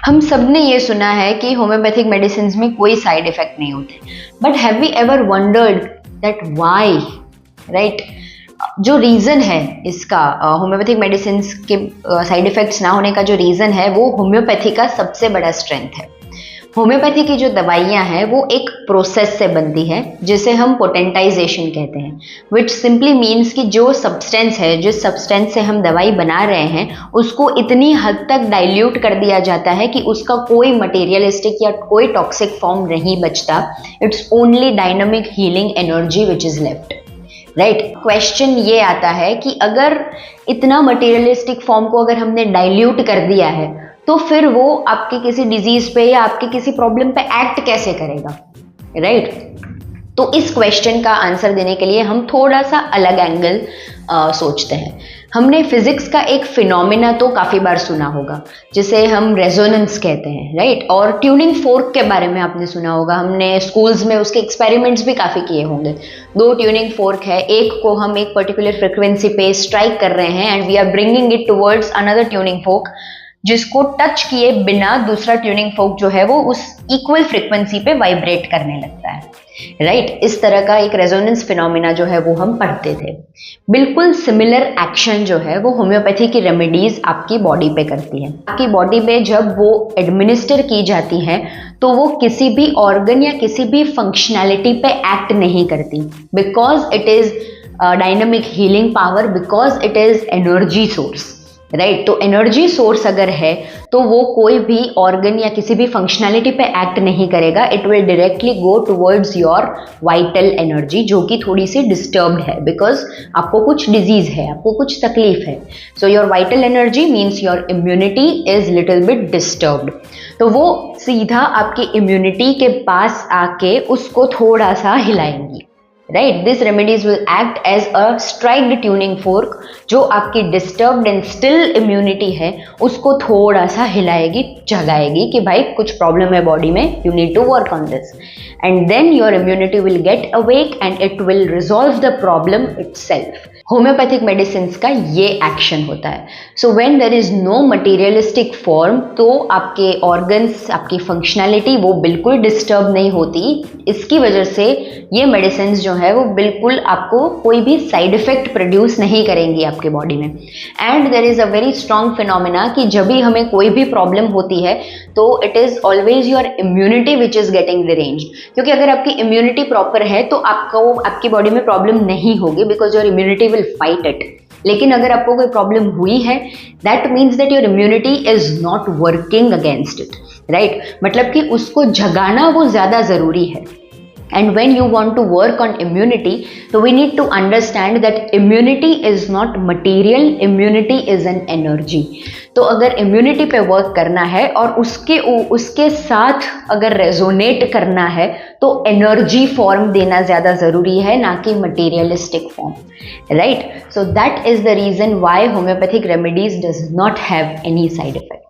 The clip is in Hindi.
हम सब ने ये सुना है कि होम्योपैथिक मेडिसिन में कोई साइड इफेक्ट नहीं होते, but have we ever wondered that why, right? जो रीज़न है इसका होम्योपैथिक मेडिसिन के साइड इफेक्ट्स ना होने का जो रीज़न है वो होम्योपैथी का सबसे बड़ा स्ट्रेंथ है। होम्योपैथी की जो दवाइयाँ हैं वो एक प्रोसेस से बनती है जिसे हम पोटेंटाइजेशन कहते हैं, विच सिंपली मीन्स कि जो सब्सटेंस है, जिस सब्सटेंस से हम दवाई बना रहे हैं उसको इतनी हद तक डाइल्यूट कर दिया जाता है कि उसका कोई मटेरियलिस्टिक या कोई टॉक्सिक फॉर्म नहीं बचता। It's only dynamic healing energy which is left, right? Question ये आता है कि अगर इतना मटेरियलिस्टिक फॉर्म को अगर हमने डाइल्यूट कर दिया है तो फिर वो आपके किसी डिजीज पे या आपके किसी प्रॉब्लम पे एक्ट कैसे करेगा, राइट? तो इस क्वेश्चन का आंसर देने के लिए हम थोड़ा सा अलग एंगल सोचते हैं। हमने फिजिक्स का एक फिनोमिना तो काफ़ी बार सुना होगा जिसे हम रेजोनेंस कहते हैं, राइट? और ट्यूनिंग फोर्क के बारे में आपने सुना होगा, हमने स्कूल्स में उसके एक्सपेरिमेंट्स भी काफ़ी किए होंगे। दो ट्यूनिंग फोर्क है, एक को हम एक पर्टिकुलर फ्रिक्वेंसी पे स्ट्राइक कर रहे हैं and we are bringing it towards another tuning fork, जिसको टच किए बिना दूसरा ट्यूनिंग फोर्क जो है वो उस इक्वल फ्रिक्वेंसी पे वाइब्रेट करने लगता है, राइट? इस तरह का एक रेजोनेंस फिनोमिना जो है वो हम पढ़ते थे। बिल्कुल सिमिलर एक्शन जो है वो होम्योपैथी की रेमेडीज आपकी बॉडी पे करती है। आपकी बॉडी पे जब वो एडमिनिस्टर की जाती है तो वो किसी भी ऑर्गन या किसी भी फंक्शनैलिटी पे एक्ट नहीं करती, because it is dynamic healing power, because it is energy source, right? तो एनर्जी सोर्स अगर है तो वो कोई भी ऑर्गन या किसी भी फंक्शनैलिटी पे एक्ट नहीं करेगा। It will directly go towards your vital energy, जो कि थोड़ी सी डिस्टर्ब्ड है बिकॉज आपको कुछ डिजीज है, आपको कुछ तकलीफ है। So your vital energy means your immunity is little bit disturbed. तो वो सीधा आपकी इम्यूनिटी के पास आके उसको थोड़ा सा हिलाएंगी, right? This remedies will act as a striked tuning fork, जो आपकी डिस्टर्ब्ड एंड स्टिल इम्यूनिटी है उसको थोड़ा सा हिलाएगी, जगाएगी कि भाई कुछ प्रॉब्लम है बॉडी में, you need to work on this, and then your immunity will get awake and it will resolve the problem itself. Homeopathic medicine का ये एक्शन होता है। So when there is no materialistic form तो आपके ऑर्गन्स, आपकी फंक्शनैलिटी वो बिल्कुल डिस्टर्ब नहीं होती। इसकी वजह से ये मेडिसिन जो है वो बिल्कुल आपको कोई भी साइड इफेक्ट प्रोड्यूस नहीं करेंगी आपके बॉडी में। And there is a very strong phenomena कि जब भी हमें कोई भी प्रॉब्लम होती है तो it is always your immunity which is getting deranged, क्योंकि अगर आपकी इम्यूनिटी प्रॉपर है तो आपको आपकी बॉडी में प्रॉब्लम नहीं होगी, because your immunity will fight it. लेकिन अगर आपको कोई प्रॉब्लम हुई है, that means that your immunity is not working against it, right? मतलब कि उसको जगाना वो ज्यादा जरूरी है। And when you want to work on immunity, so we need to understand that immunity is not material, immunity is an energy. तो अगर immunity पे work करना है और उसके साथ अगर resonate करना है तो energy form देना ज़्यादा ज़रूरी है, ना कि materialistic form, right? So that is the reason why homeopathic remedies does not have any side effect.